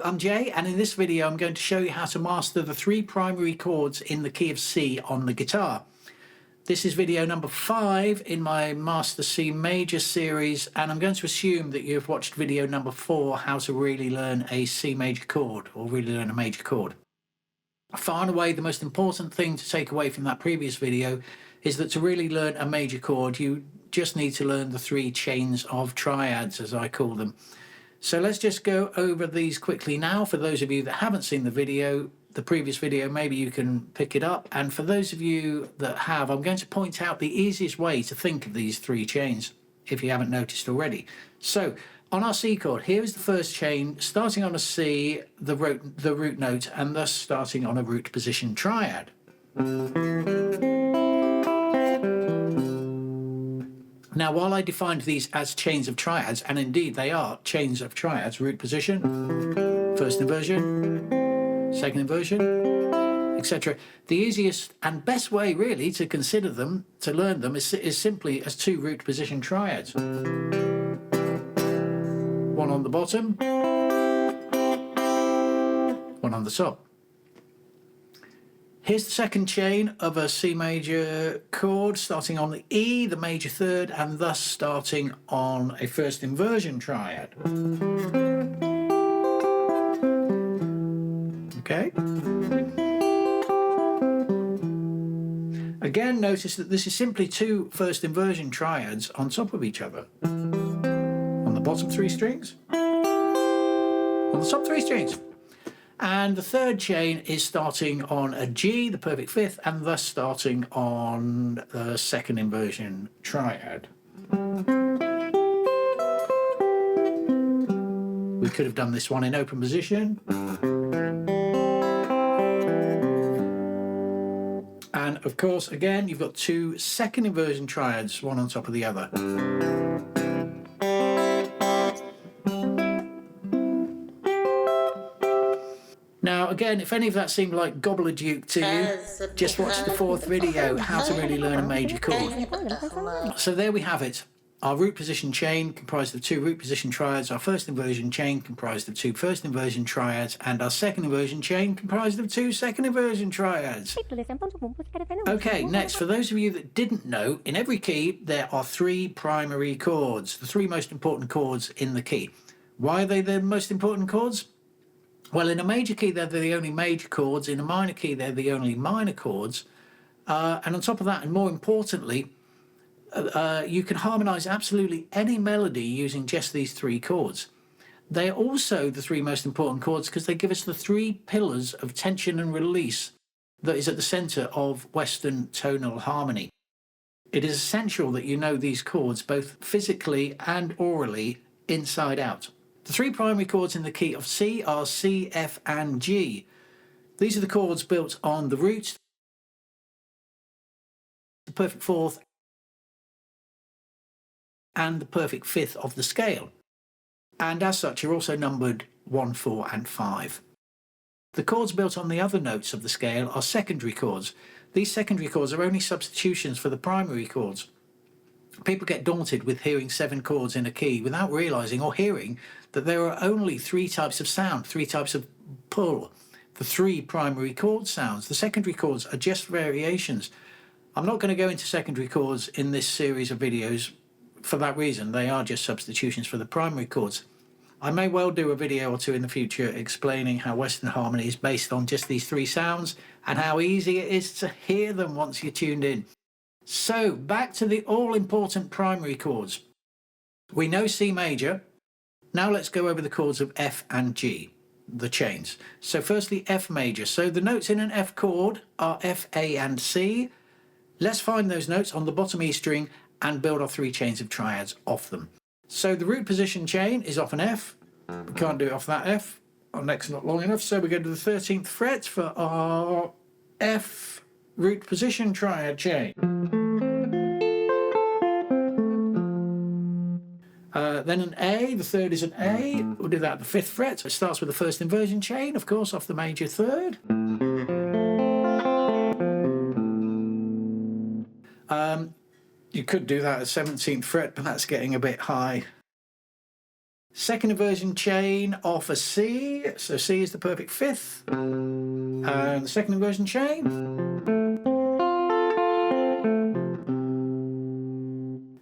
Hello, I'm Jay, and in this video I'm going to show you how to master the 3 primary chords in the key of C on the guitar. This is video number 5 in my Master C Major series, and I'm going to assume that you've watched video number 4, how to really learn a C major chord, or really learn a major chord. Far and away the most important thing to take away from that previous video is that to really learn a major chord you just need to learn the 3 chains of triads, as I call them. So let's just go over these quickly now. For those of you that haven't seen the previous video, maybe you can pick it up. And for those of you that have, I'm going to point out the easiest way to think of these 3 chains, if you haven't noticed already. So on our C chord, here is the first chain, starting on a C, the root note, and thus starting on a root position triad. Now, while I defined these as chains of triads, and indeed they are chains of triads, root position, first inversion, second inversion, etc., the easiest and best way really to consider them, to learn them, is simply as 2 root position triads. One on the bottom, one on the top. Here's the second chain of a C major chord, starting on the E, the major third, and thus starting on a first inversion triad. Okay? Again, notice that this is simply 2 first inversion triads on top of each other. On the bottom 3 strings, on the top 3 strings. And the third chain is starting on a G, the perfect fifth, and thus starting on the second inversion triad. We could have done this one in open position. And of course, again, you've got 2 second inversion triads, one on top of the other. Now, again, if any of that seemed like gobbledygook to you, just watch the 4th video, how to really learn a major chord. So there we have it. Our root position chain comprised of 2 root position triads, our first inversion chain comprised of 2 first inversion triads, and our second inversion chain comprised of 2 second inversion triads. Okay, next, for those of you that didn't know, in every key there are 3 primary chords, the 3 most important chords in the key. Why are they the most important chords? Well, in a major key, they're the only major chords. In a minor key, they're the only minor chords. And on top of that, and more importantly, you can harmonise absolutely any melody using just these 3 chords. They're also the 3 most important chords because they give us the 3 pillars of tension and release that is at the centre of Western tonal harmony. It is essential that you know these chords both physically and orally, inside out. The 3 primary chords in the key of C are C, F and G. These are the chords built on the root, the perfect 4th and the perfect 5th of the scale. And as such are also numbered 1, 4 and 5. The chords built on the other notes of the scale are secondary chords. These secondary chords are only substitutions for the primary chords. People get daunted with hearing 7 chords in a key without realising or hearing that there are only 3 types of sound, 3 types of pull. The 3 primary chord sounds. The secondary chords are just variations. I'm not going to go into secondary chords in this series of videos for that reason. They are just substitutions for the primary chords. I may well do a video or 2 in the future explaining how Western harmony is based on just these 3 sounds and how easy it is to hear them once you're tuned in. So, back to the all-important primary chords. We know C major. Now let's go over the chords of F and G, the chains. So firstly, F major. So the notes in an F chord are F, A and C. Let's find those notes on the bottom E string and build our 3 chains of triads off them. So the root position chain is off an F. We can't do it off that F. Our neck's not long enough, so we go to the 13th fret for our F root position triad chain. Then an A, the 3rd is an A. We'll do that at the 5th fret. So it starts with the first inversion chain, of course, off the major 3rd. You could do that at 17th fret, but that's getting a bit high. Second inversion chain off a C, so C is the perfect fifth, and the second inversion chain.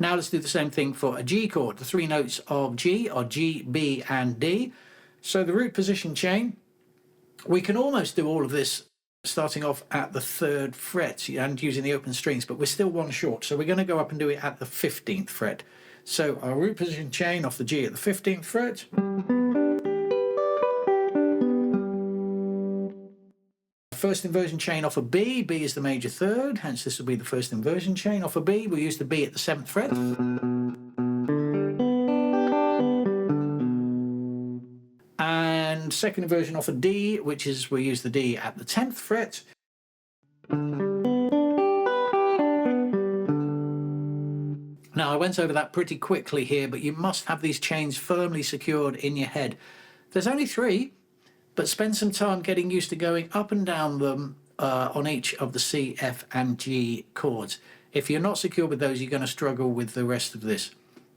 Now let's do the same thing for a G chord. The three notes of G are G, B, and D. So the root position chain, we can almost do all of this starting off at the 3rd fret and using the open strings, but we're still one short, so we're going to go up and do it at the 15th fret. So our root position chain off the G at the 15th fret. First inversion chain off a B. B is the major third, hence this will be the first inversion chain off a B. We'll use the B at the 7th fret. And second inversion off a D, which is we'll use the D at the 10th fret. Now, I went over that pretty quickly here, but you must have these chains firmly secured in your head. There's only 3, but spend some time getting used to going up and down them on each of the C, F, and G chords. If you're not secure with those, you're going to struggle with the rest of this.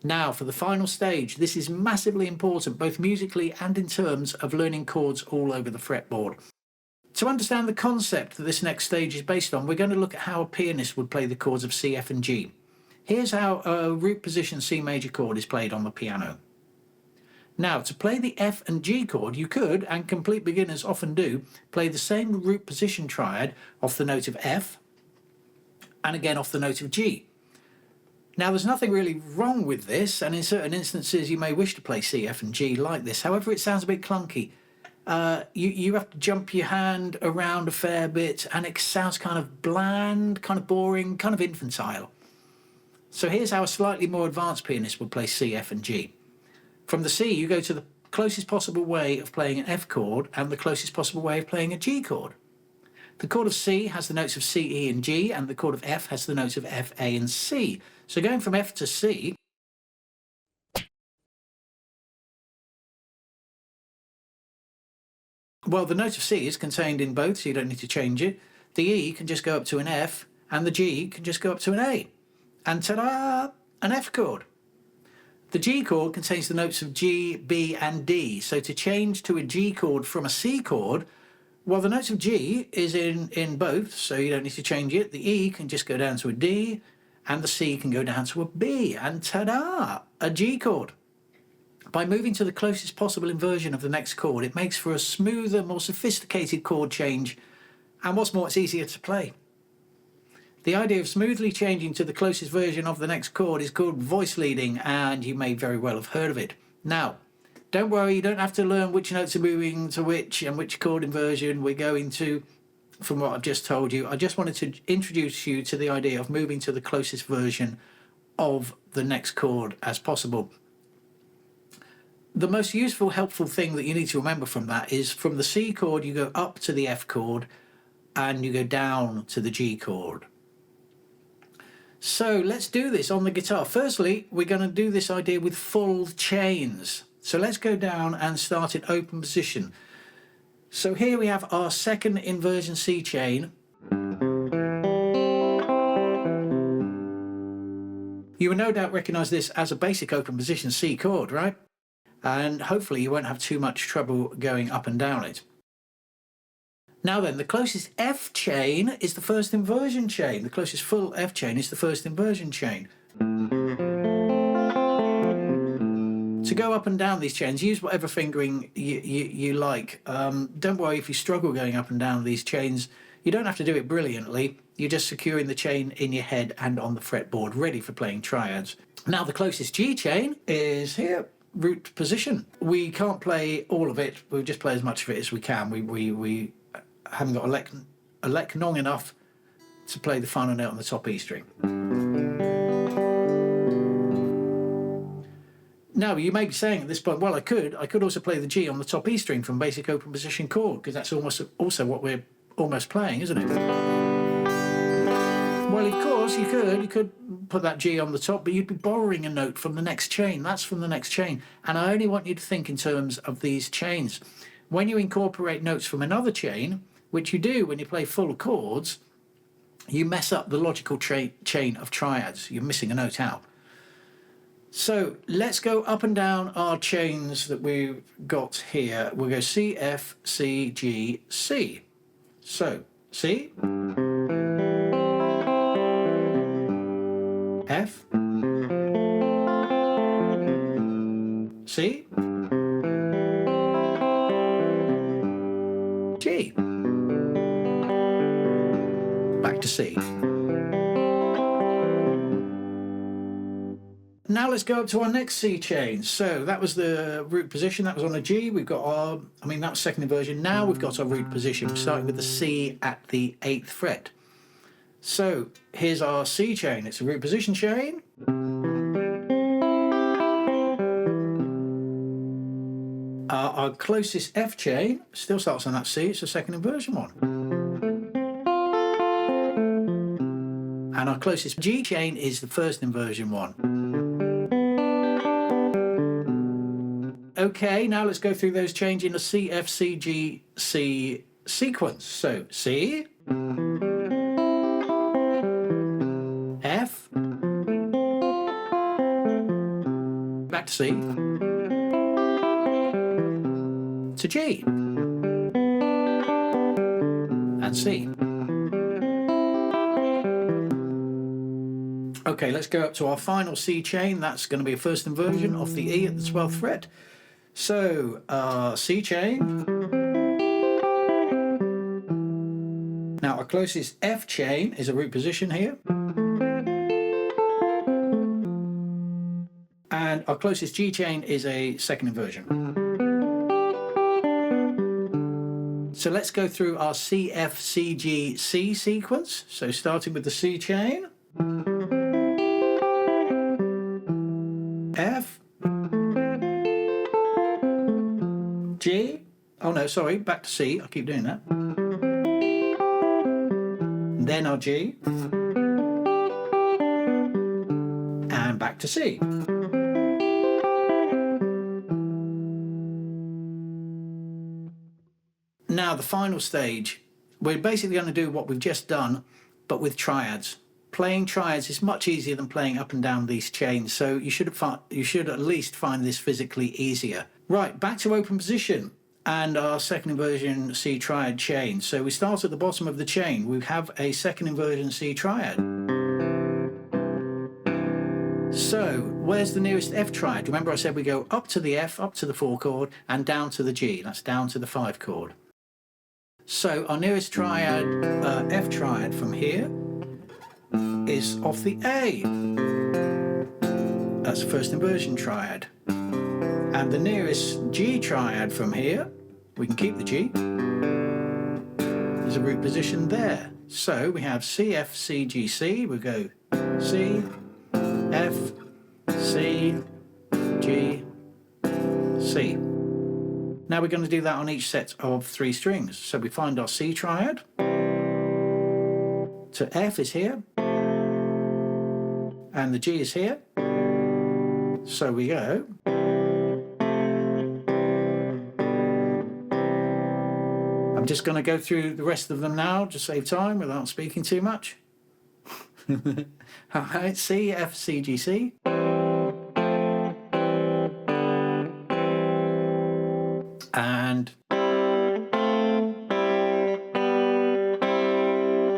Now, for the final stage, this is massively important, both musically and in terms of learning chords all over the fretboard. To understand the concept that this next stage is based on, we're going to look at how a pianist would play the chords of C, F, and G. Here's how a root position C major chord is played on the piano. Now, to play the F and G chord, you could, and complete beginners often do, play the same root position triad off the note of F and again off the note of G. Now, there's nothing really wrong with this, and in certain instances you may wish to play C, F, and G like this. However, it sounds a bit clunky. You have to jump your hand around a fair bit, and it sounds kind of bland, kind of boring, kind of infantile. So here's how a slightly more advanced pianist would play C, F, and G. From the C, you go to the closest possible way of playing an F chord and the closest possible way of playing a G chord. The chord of C has the notes of C, E, and G, and the chord of F has the notes of F, A, and C. So going from F to C, well, the note of C is contained in both, so you don't need to change it. The E can just go up to an F, and the G can just go up to an A. And ta-da! An F chord. The G chord contains the notes of G, B, and D. So to change to a G chord from a C chord, well, the notes of G is in both, so you don't need to change it. The E can just go down to a D, and the C can go down to a B. And ta-da! A G chord. By moving to the closest possible inversion of the next chord, it makes for a smoother, more sophisticated chord change, and what's more, it's easier to play. The idea of smoothly changing to the closest version of the next chord is called voice leading, and you may very well have heard of it. Now, don't worry, you don't have to learn which notes are moving to which and which chord inversion we're going to from what I've just told you. I just wanted to introduce you to the idea of moving to the closest version of the next chord as possible. The most useful, helpful thing that you need to remember from that is from the C chord, you go up to the F chord and you go down to the G chord. So let's do this on the guitar. Firstly, we're going to do this idea with full chains. So let's go down and start in open position. So here we have our second inversion C chain. You will no doubt recognise this as a basic open position C chord, right? And hopefully you won't have too much trouble going up and down it. Now then, the closest F chain is the first inversion chain. The closest full F chain is the first inversion chain. To go up and down these chains, use whatever fingering you like. Don't worry if you struggle going up and down these chains. You don't have to do it brilliantly. You're just securing the chain in your head and on the fretboard, ready for playing triads. Now the closest G chain is here, root position. We can't play all of it. We'll just play as much of it as we can. We haven't got a neck long enough to play the final note on the top E string. Now, you may be saying at this point, well, I could also play the G on the top E string from basic open position chord, because that's also what we're almost playing, isn't it? Well, of course, you could put that G on the top, but you'd be borrowing a note from the next chain. That's from the next chain. And I only want you to think in terms of these chains. When you incorporate notes from another chain, which you do when you play full chords, you mess up the logical chain of triads. You're missing a note out. So let's go up and down our chains that we've got here. We'll go C, F, C, G, C. So C, F, C, G, back to C. Now let's go up to our next C chain. So that was the root position, that was on a G. We've got our, that was second inversion. Now we've got our root position, starting with the C at the 8th fret. So here's our C chain, it's a root position chain. Our closest F chain still starts on that C, it's a second inversion one. And our closest G chain is the first inversion one. Okay, now let's go through those chains in a C, F, C, G, C sequence. So C, F, back to C, to G, and C. Okay, let's go up to our final C chain. That's going to be a first inversion of the E at the 12th fret. So, C chain. Now, our closest F chain is a root position here. And our closest G chain is a second inversion. So let's go through our C, F, C, G, C sequence. So starting with the C chain. F, G, oh no, sorry, back to C, I keep doing that. Then our G, and back to C. Now the final stage, we're basically going to do what we've just done, but with triads. Playing triads is much easier than playing up and down these chains, so you should at least find this physically easier. Right, back to open position and our second inversion C triad chain. So we start at the bottom of the chain. We have a second inversion C triad. So where's the nearest F triad? Remember I said we go up to the F, up to the 4 chord, and down to the G. That's down to the 5 chord. So our nearest triad, F triad from here, is off the A. That's first inversion triad. And the nearest G triad from here, we can keep the G, there's a root position there. So we have C, F, C, G, C. We go C, F, C, G, C. Now we're going to do that on each set of 3 strings. So we find our C triad. So F is here. And the G is here. So we go. I'm just going to go through the rest of them now to save time without speaking too much. Alright, C, F, C, G, C. And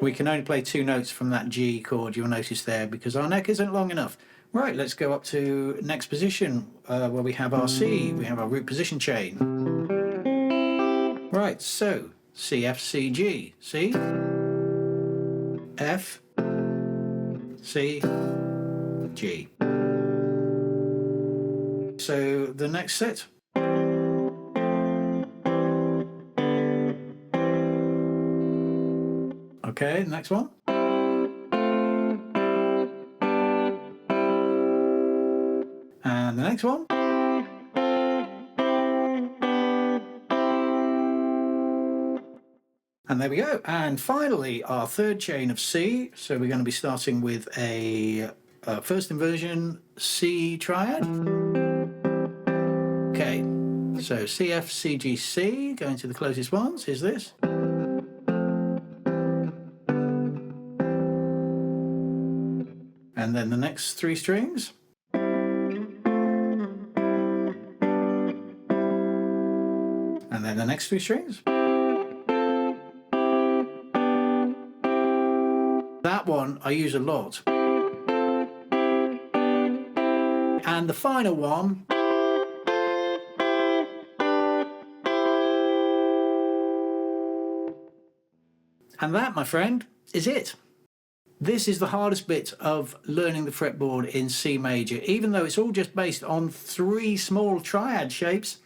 we can only play 2 notes from that G chord, you'll notice there, because our neck isn't long enough. Right, let's go up to next position, where we have our C, we have our root position chain. Right, so C, F, C, G, C, F, C, G. So the next set. Okay, next one. And the next one. And there we go. And finally, our third chain of C. So we're going to be starting with a first inversion C triad. Okay, so C, F, C, G, C, going to the closest ones. Here's this. And then the next 3 strings. And the next 3 strings. That one I use a lot. And the final one, and that, my friend, is it. This is the hardest bit of learning the fretboard in C major. Even though it's all just based on 3 small triad shapes,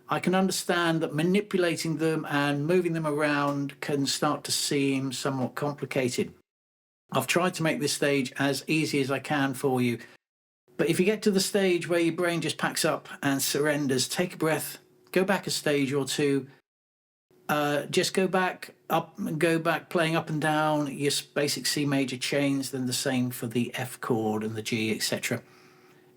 I can understand that manipulating them and moving them around can start to seem somewhat complicated. I've tried to make this stage as easy as I can for you. But if you get to the stage where your brain just packs up and surrenders, take a breath, go back a stage or 2, just go back up and go back playing up and down your basic C major chains, then the same for the F chord and the G, etc.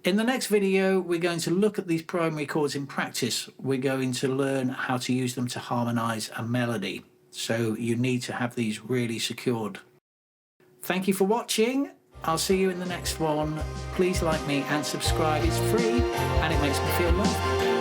In the next video, we're going to look at these primary chords in practice. We're going to learn how to use them to harmonize a melody. So you need to have these really secured. Thank you for watching. I'll see you in the next one. Please like me and subscribe. It's free and it makes me feel loved.